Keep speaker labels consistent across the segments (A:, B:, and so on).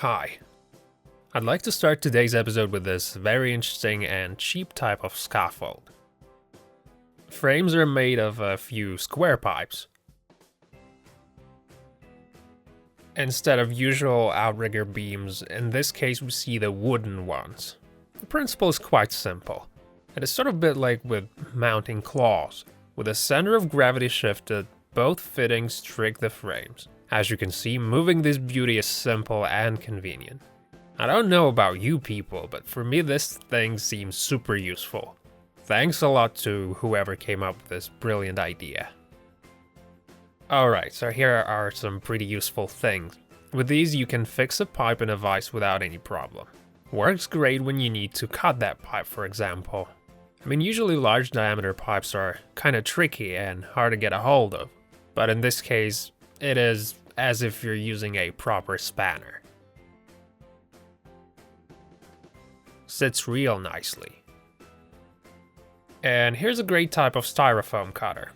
A: Hi. I'd like to start today's episode with this very interesting and cheap type of scaffold. Frames are made of a few square pipes. Instead of usual outrigger beams, in this case we see the wooden ones. The principle is quite simple. It is sort of a bit like with mounting claws. With the center of gravity shifted, both fittings trick the frames. As you can see, moving this beauty is simple and convenient. I don't know about you people, but for me this thing seems super useful. Thanks a lot to whoever came up with this brilliant idea. Alright, so here are some pretty useful things. With these you can fix a pipe in a vise without any problem. Works great when you need to cut that pipe, for example. I mean, usually large diameter pipes are kinda tricky and hard to get a hold of, but in this case, it is as if you're using a proper spanner. Sits real nicely. And here's a great type of styrofoam cutter.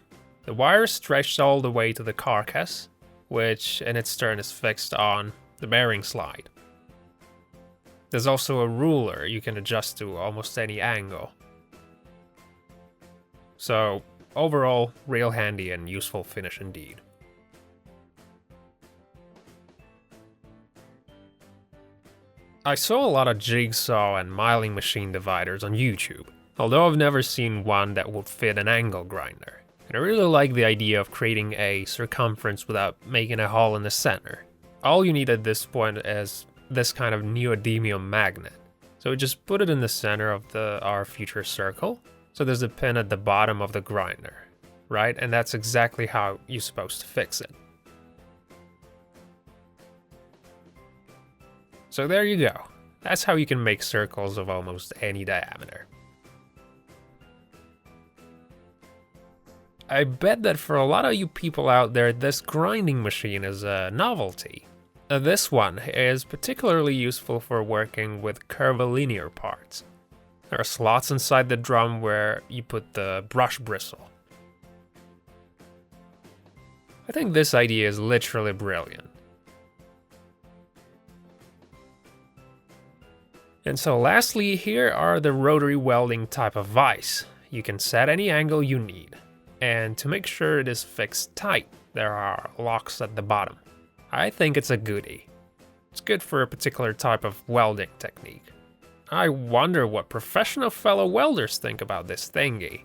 A: The wire is stretched all the way to the carcass, which in its turn is fixed on the bearing slide. There's also a ruler you can adjust to almost any angle. So overall, real handy and useful finish indeed. I saw a lot of jigsaw and milling machine dividers on YouTube, although I've never seen one that would fit an angle grinder. And I really like the idea of creating a circumference without making a hole in the center. All you need at this point is this kind of neodymium magnet. So we just put it in the center of our future circle. So there's a pin at the bottom of the grinder, right? And that's exactly how you're supposed to fix it. So there you go. That's how you can make circles of almost any diameter. I bet that for a lot of you people out there, this grinding machine is a novelty. This one is particularly useful for working with curvilinear parts. There are slots inside the drum where you put the brush bristle. I think this idea is literally brilliant. And so lastly, here are the rotary welding type of vise. You can set any angle you need. And to make sure it is fixed tight, there are locks at the bottom. I think it's a goodie. It's good for a particular type of welding technique. I wonder what professional fellow welders think about this thingy.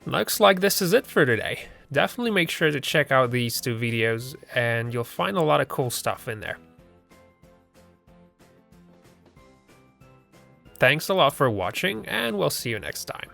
A: Looks like this is it for today. Definitely make sure to check out these two videos and you'll find a lot of cool stuff in there. Thanks a lot for watching and we'll see you next time.